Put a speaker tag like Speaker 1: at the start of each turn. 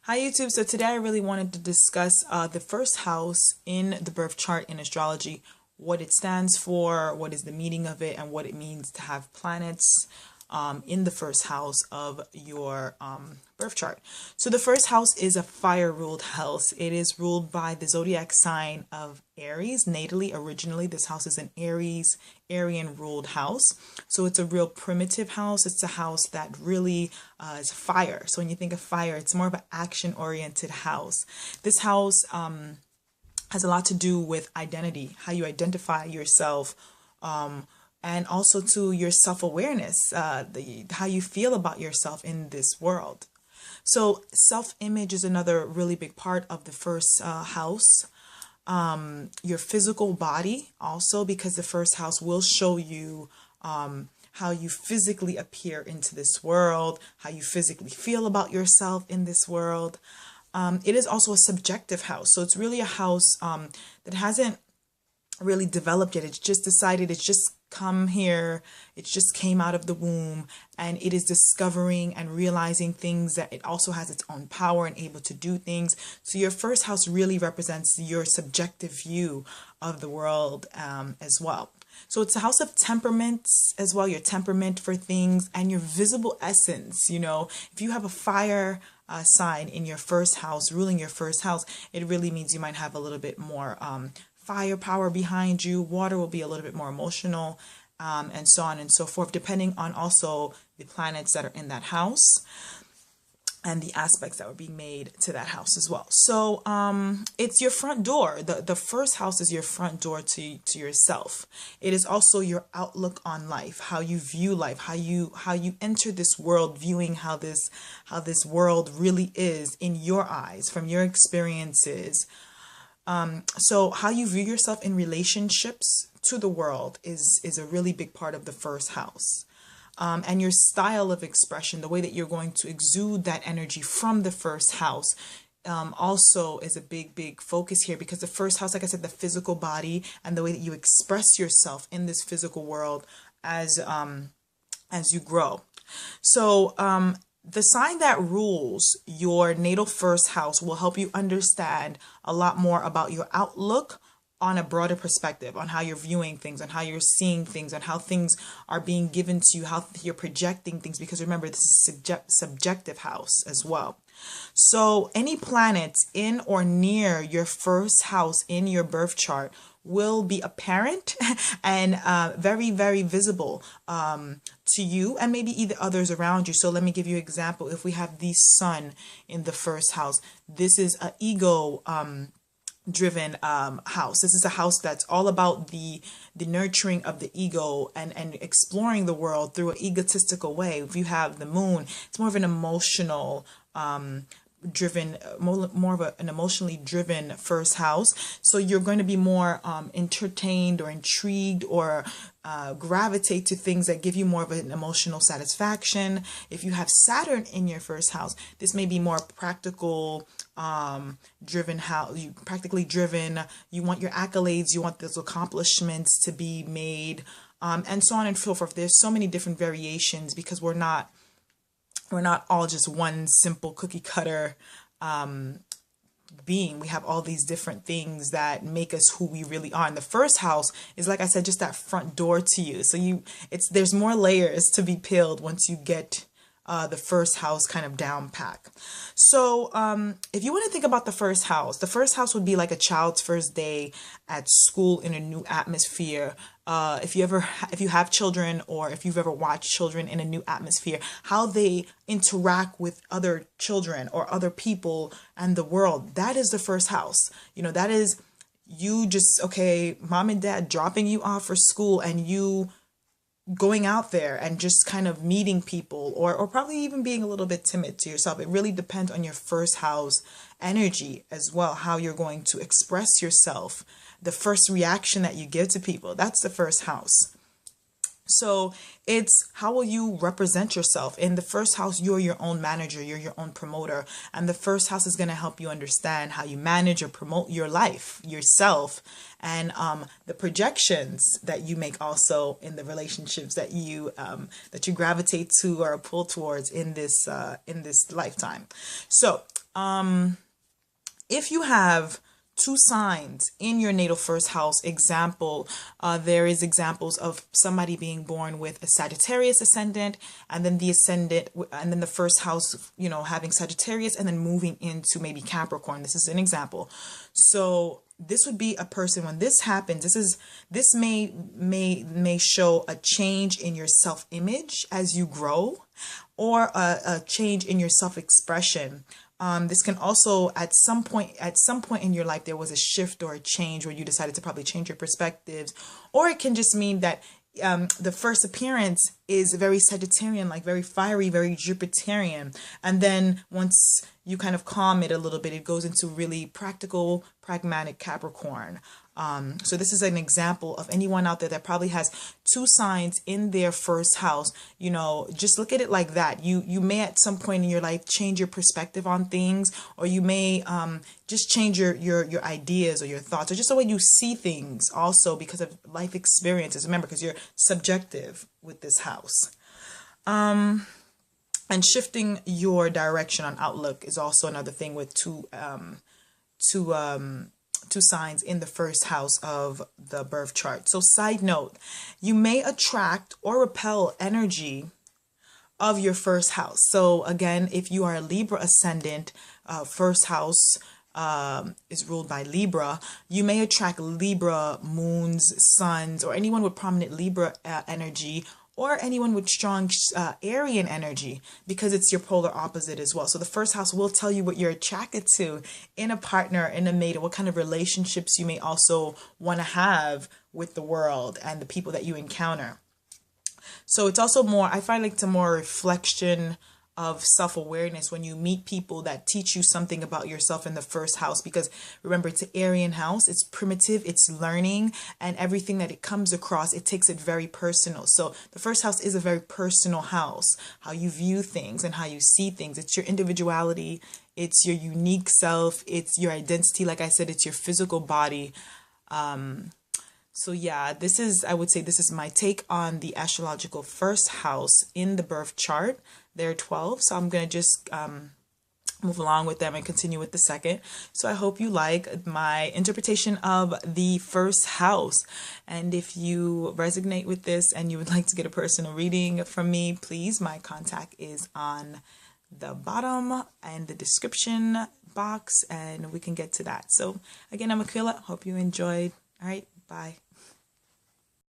Speaker 1: Hi YouTube. So today I really wanted to discuss the first house in the birth chart in astrology, what it stands for, what is the meaning of it, and what it means to have planets in the first house of your birth chart. So the first house is a fire ruled house. It is ruled by the zodiac sign of Aries. Natally, originally, this house is an Aryan ruled house. So it's a real primitive house. It's a house that really is fire. So when you think of fire, it's more of an action oriented house. This house has a lot to do with identity, how you identify yourself, and also to your self-awareness, how you feel about yourself in this world. So self-image is another really big part of the first house. Your physical body also, because the first house will show you how you physically appear into this world, how you physically feel about yourself in this world. It is also a subjective house. So it's really a house that hasn't really developed yet. It's just decided, it's just come here, it just came out of the womb, and it is discovering and realizing things, that it also has its own power and able to do things. So your first house really represents your subjective view of the world as well. So it's a house of temperaments as well, your temperament for things and your visible essence. You know, if you have a fire sign in your first house, ruling your first house, it really means you might have a little bit more firepower behind you. Water will be a little bit more emotional, and so on and so forth, depending on also the planets that are in that house and the aspects that were being made to that house as well. So it's your front door. The first house is your front door to yourself. It is also your outlook on life, how you view life, how you enter this world, viewing how this world really is in your eyes, from your experiences. So how you view yourself in relationships to the world is a really big part of the first house. And your style of expression, the way that you're going to exude that energy from the first house, also is a big focus here, because the first house, like I said, the physical body and the way that you express yourself in this physical world as you grow. So the sign that rules your natal first house will help you understand a lot more about your outlook on a broader perspective, on how you're viewing things, on how you're seeing things, on how things are being given to you, how you're projecting things, because remember, this is subjective house as well. So any planets in or near your first house in your birth chart will be apparent and very visible to you, and maybe either others around you. So let me give you an example. If we have the sun in the first house, this is an ego driven house. This is a house that's all about the nurturing of the ego and exploring the world through an egotistical way. If you have the moon, it's more of an emotional driven, more of an emotionally driven first house. So you're going to be more entertained or intrigued or gravitate to things that give you more of an emotional satisfaction. If you have Saturn in your first house, this may be more practical driven house. You practically driven, you want your accolades, you want those accomplishments to be made, and so on and so forth. There's so many different variations, because we're not all just one simple cookie cutter being. We have all these different things that make us who we really are. And the first house is, like I said, just that front door to you. So there's more layers to be peeled once you get the first house kind of down pack. So if you want to think about the first house would be like a child's first day at school in a new atmosphere. If you have children, or if you've ever watched children in a new atmosphere, how they interact with other children or other people and the world, that is the first house. You know, that is you just, okay, mom and dad dropping you off for school, and you going out there and just kind of meeting people, or probably even being a little bit timid to yourself. It really depends on your first house energy as well, how you're going to express yourself, the first reaction that you give to people. That's the first house. So it's how will you represent yourself in the first house. You're your own manager, you're your own promoter, and the first house is going to help you understand how you manage or promote your life, yourself, and the projections that you make also in the relationships that you gravitate to or pull towards in this lifetime. So If you have two signs in your natal first house, example, there is examples of somebody being born with a Sagittarius ascendant, and then the ascendant, and then the first house, having Sagittarius, and then moving into maybe Capricorn. This is an example. So this would be a person, when this happens, this may show a change in your self-image as you grow, or a change in your self-expression. This can also, at some point in your life, there was a shift or a change where you decided to probably change your perspectives, or it can just mean that the first appearance is very Sagittarian, like very fiery, very Jupiterian, and then once you kind of calm it a little bit, it goes into really practical, pragmatic Capricorn. So this is an example of anyone out there that probably has two signs in their first house. Just look at it like that. You may at some point in your life change your perspective on things, or you may just change your ideas or your thoughts, or just the way you see things also because of life experiences. Remember, because you're subjective with this house. And shifting your direction on outlook is also another thing with two signs in the first house of the birth chart. So side note, you may attract or repel energy of your first house. So again, if you are a Libra ascendant, first house is ruled by Libra, you may attract Libra moons, suns, or anyone with prominent Libra energy, or anyone with strong Aryan energy, because it's your polar opposite as well. So the first house will tell you what you're attracted to in a partner, in a mate, or what kind of relationships you may also want to have with the world and the people that you encounter. So it's also more, I find like it's a more reflection of self-awareness when you meet people that teach you something about yourself in the first house, because remember, it's an Aryan house, it's primitive, it's learning, and everything that it comes across, it takes it very personal. So the first house is a very personal house, how you view things and how you see things. It's your individuality, it's your unique self, it's your identity. Like I said, it's your physical body. So yeah, I would say this is my take on the astrological first house in the birth chart. There are 12, so I'm going to just move along with them and continue with the second. So I hope you like my interpretation of the first house. And if you resonate with this and you would like to get a personal reading from me, please, my contact is on the bottom and the description box, and we can get to that. So again, I'm Aquila. Hope you enjoyed. All right, bye.